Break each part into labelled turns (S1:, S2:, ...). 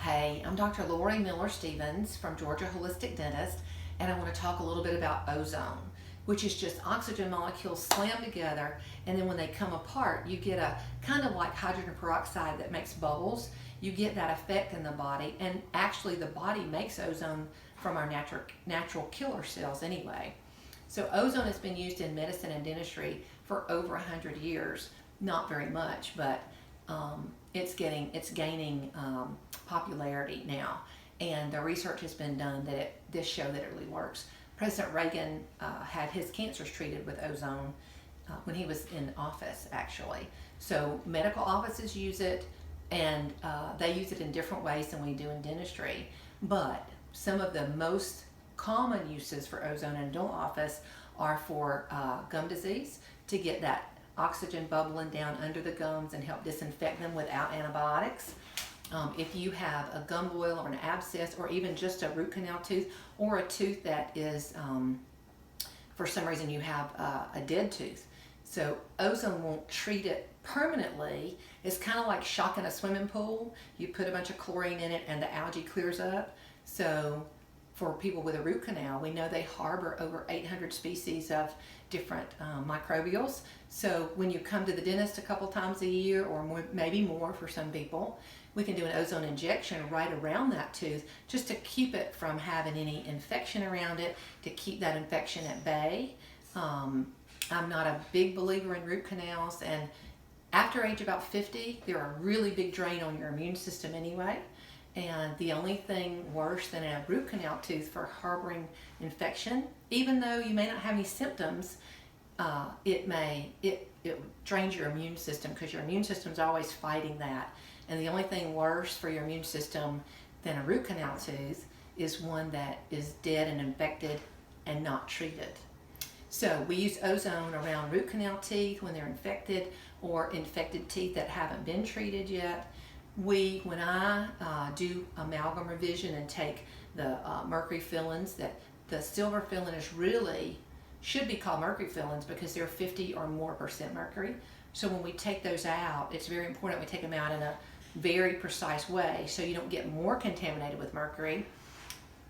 S1: Hey, I'm Dr. Lori Miller-Stevens from Georgia Holistic Dentist, and I want to talk a little bit about ozone, which is just oxygen molecules slammed together, and then when they come apart, you get a kind of like hydrogen peroxide that makes bubbles. You get that effect in the body, and actually the body makes ozone from our natural killer cells anyway. So ozone has been used in medicine and dentistry for over 100 years. Not very much, but it's gaining popularity now, and the research has been done that this show that it really works. President Reagan had his cancers treated with ozone when he was in office, actually. So medical offices use it, and they use it in different ways than we do in dentistry. But some of the most common uses for ozone in a dental office are for gum disease, to get that oxygen bubbling down under the gums and help disinfect them without antibiotics. If you have a gum boil or an abscess, or even just a root canal tooth, or a tooth that is, for some reason you have a dead tooth. So ozone won't treat it permanently. It's kind of like shocking a swimming pool. You put a bunch of chlorine in it and the algae clears up. So for people with a root canal, we know they harbor over 800 species of different microbials. So when you come to the dentist a couple times a year, or maybe more for some people, we can do an ozone injection right around that tooth just to keep it from having any infection around it, to keep that infection at bay. I'm not a big believer in root canals, and after age about 50, they're a really big drain on your immune system anyway. And the only thing worse than a root canal tooth for harboring infection, even though you may not have any symptoms, it drains your immune system, because your immune system is always fighting that. And the only thing worse for your immune system than a root canal tooth is one that is dead and infected and not treated. So we use ozone around root canal teeth when they're infected, or infected teeth that haven't been treated yet. When I do amalgam revision and take the mercury fillings, that the silver filling should be called mercury fillings because they're 50 or more % mercury. So when we take those out, it's very important we take them out in a very precise way so you don't get more contaminated with mercury.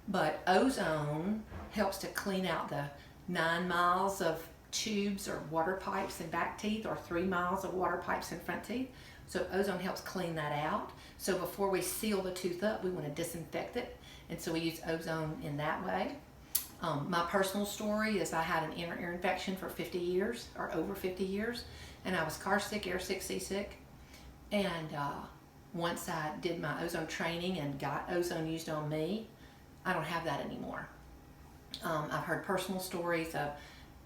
S1: But ozone helps to clean out the 9 miles of tubes or water pipes in back teeth, or 3 miles of water pipes in front teeth. So ozone helps clean that out. So before we seal the tooth up, we want to disinfect it, and so we use ozone in that way. My personal story is I had an inner ear infection for 50 years, or over 50 years, and I was car sick, air sick, seasick. And once I did my ozone training and got ozone used on me, I don't have that anymore. I've heard personal stories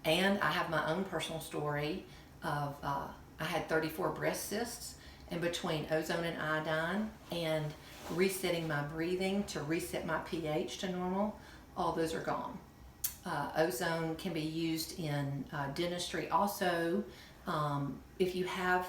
S1: and I have my own personal story of I had 34 breast cysts, and between ozone and iodine and resetting my breathing to reset my pH to normal, all those are gone. Ozone can be used in dentistry also. If you have,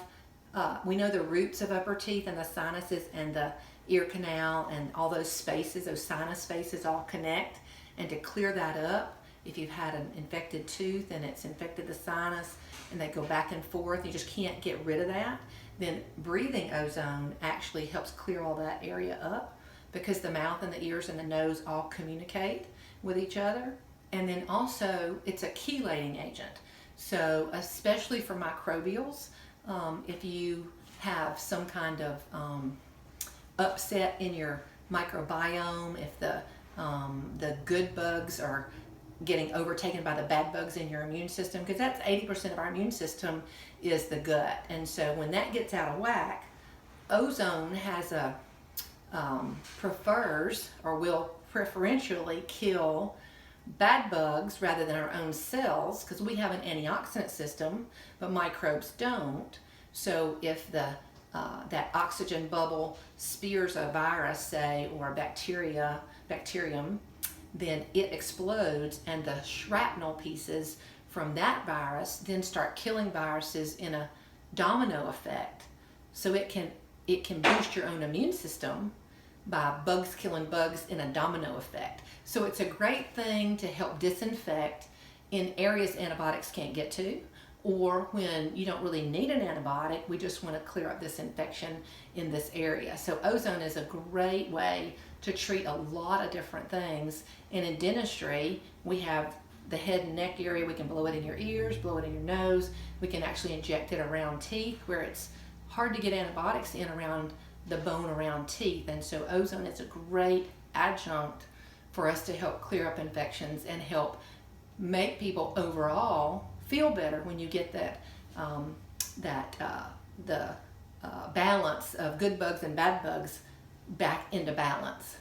S1: we know the roots of upper teeth and the sinuses and the ear canal and all those spaces, those sinus spaces all connect, and to clear that up, if you've had an infected tooth and it's infected the sinus and they go back and forth, you just can't get rid of that, then breathing ozone actually helps clear all that area up, because the mouth and the ears and the nose all communicate with each other. And then also it's a chelating agent. So especially for microbials, if you have some kind of upset in your microbiome, if the good bugs are getting overtaken by the bad bugs in your immune system, because that's 80% of our immune system is the gut. And so when that gets out of whack, ozone has prefers, or will preferentially kill bad bugs rather than our own cells, because we have an antioxidant system, but microbes don't. So if that oxygen bubble spears a virus, say, or a bacterium, then it explodes, and the shrapnel pieces from that virus then start killing viruses in a domino effect. So it can boost your own immune system by bugs killing bugs in a domino effect. So it's a great thing to help disinfect in areas antibiotics can't get to, or when you don't really need an antibiotic, we just want to clear up this infection in this area. So ozone is a great way to treat a lot of different things. And in dentistry, we have the head and neck area. We can blow it in your ears, blow it in your nose. We can actually inject it around teeth where it's hard to get antibiotics in around the bone around teeth. And so ozone is a great adjunct for us to help clear up infections and help make people overall feel better when you get that balance of good bugs and bad bugs back into balance.